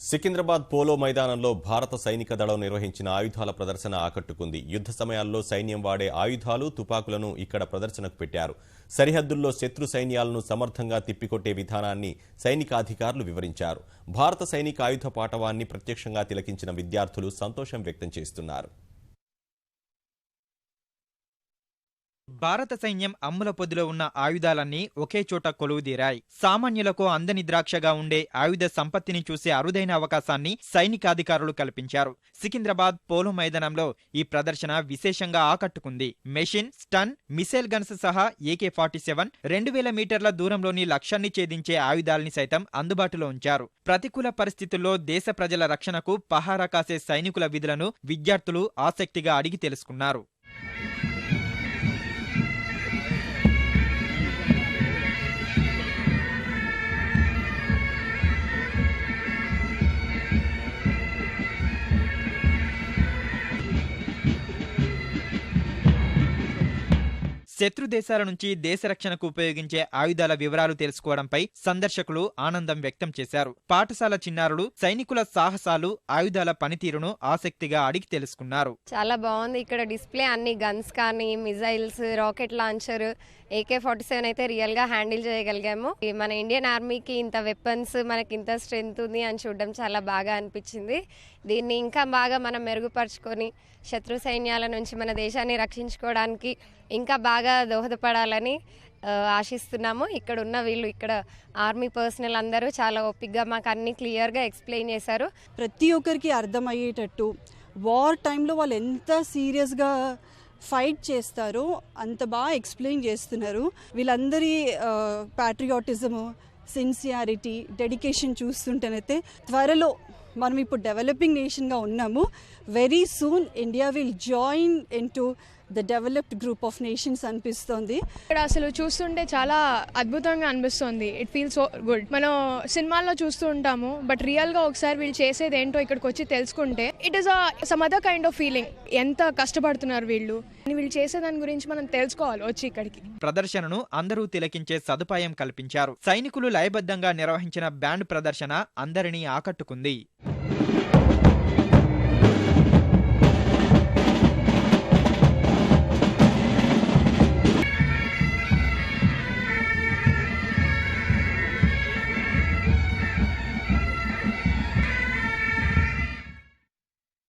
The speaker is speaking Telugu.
సికింద్రాబాద్ పోలో మైదానంలో భారత సైనిక దళం నిర్వహించిన ఆయుధాల ప్రదర్శన ఆకట్టుకుంది. యుద్ధ సమయాల్లో సైన్యం వాడే ఆయుధాలు, తుపాకులను ఇక్కడ ప్రదర్శనకు పెట్టారు. సరిహద్దుల్లో శత్రు సైన్యాలను సమర్థంగా తిప్పికొట్టే విధానాన్ని సైనికాధికారులు వివరించారు. భారత సైనిక ఆయుధ పాటవాన్ని ప్రత్యక్షంగా తిలకించిన విద్యార్థులు సంతోషం వ్యక్తం చేస్తున్నారు. భారత సైన్యం అమ్ముల పొదిలో ఉన్న ఆయుధాలన్నీ ఒకే చోట కొలువుదీరాయి. సామాన్యులకు అందని ద్రాక్షగా ఉండే ఆయుధ సంపత్తిని చూసే అరుదైన అవకాశాన్ని సైనికాధికారులు కల్పించారు. సికింద్రాబాద్ పోలో మైదానంలో ఈ ప్రదర్శన విశేషంగా ఆకట్టుకుంది. మెషిన్, స్టన్, మిసైల్ గన్స్ సహా AK-47, 2000 మీటర్ల దూరంలోని లక్ష్యాన్ని ఛేదించే ఆయుధాలని సైతం అందుబాటులో ఉంచారు. ప్రతికూల పరిస్థితుల్లో దేశ ప్రజల రక్షణకు పహారా కాసే సైనికుల విధులను విద్యార్థులు ఆసక్తిగా అడిగి తెలుసుకున్నారు. శత్రు దేశాల నుంచి దేశ రక్షణకు ఉపయోగించే ఆయుధాల వివరాలు తెలుసుకోవడంపై సందర్శకులు ఆనందం వ్యక్తం చేశారు. పాఠశాల చిన్నారులు సైనికుల సాహసాలు, ఆయుధాల పనితీరును ఆసక్తిగా అడిగి తెలుసుకున్నారు. చాలా బాగుంది. ఇక్కడ డిస్ప్లే అన్ని గన్స్ కానీ, మిజైల్స్, రాకెట్ లాంచర్, AK-47 అయితే రియల్ గా హ్యాండిల్ చేయగలిగాము. మన ఇండియన్ ఆర్మీకి ఇంత వెపన్స్, మనకి ఇంత స్ట్రెంగ్త్ ఉంది అని చూడడం చాలా బాగా అనిపించింది. దీన్ని ఇంకా బాగా మనం మెరుగుపరుచుకొని శత్రు సైన్యాల నుంచి మన దేశాన్ని రక్షించుకోవడానికి ఇంకా బాగా దోహదపడాలని ఆశిస్తున్నాము. ఇక్కడ ఉన్న వీళ్ళు, ఇక్కడ ఆర్మీ పర్సనల్ అందరూ చాలా ఓపికగా మాకు అన్ని క్లియర్గా ఎక్స్ప్లెయిన్ చేశారు. ప్రతి ఒక్కరికి అర్థమయ్యేటట్టు వార్ టైంలో వాళ్ళు ఎంత సీరియస్గా ఫైట్ చేస్తారో అంత బాగా ఎక్స్ప్లెయిన్ చేస్తున్నారు. వీళ్ళందరి ప్యాట్రియాటిజము, సిన్సియారిటీ, డెడికేషన్ చూస్తుంటేనైతే త్వరలో మనం ఇప్పుడు డెవలపింగ్ నేషన్గా ఉన్నాము. Very soon India will join into the developed group of nations అనిపిస్తోంది. ఇక్కడ అసలు చూస్తుంటే చాలా అద్భుతంగా అనిపిస్తుంది. It feel so good. మనం సినిమాల్లో చూస్తూ ఉంటాము, బట్ రియల్ గా ఒకసారి వీళ్ళు చేసేది ఏంటో ఇక్కడికి వచ్చి తెలుసుకుంటే it is some other kind of feeling. ఎంత కష్టపడుతున్నారు వీళ్ళు చేసే దాని గురించి మనం తెలుసుకోవాలి వచ్చి ఇక్కడికి. ప్రదర్శనను అందరూ తిలకించే సదుపాయం కల్పించారు. సైనికులు లయబద్ధంగా నిర్వహించిన బ్యాండ్ ప్రదర్శన అందరినీ ఆకట్టుకుంది.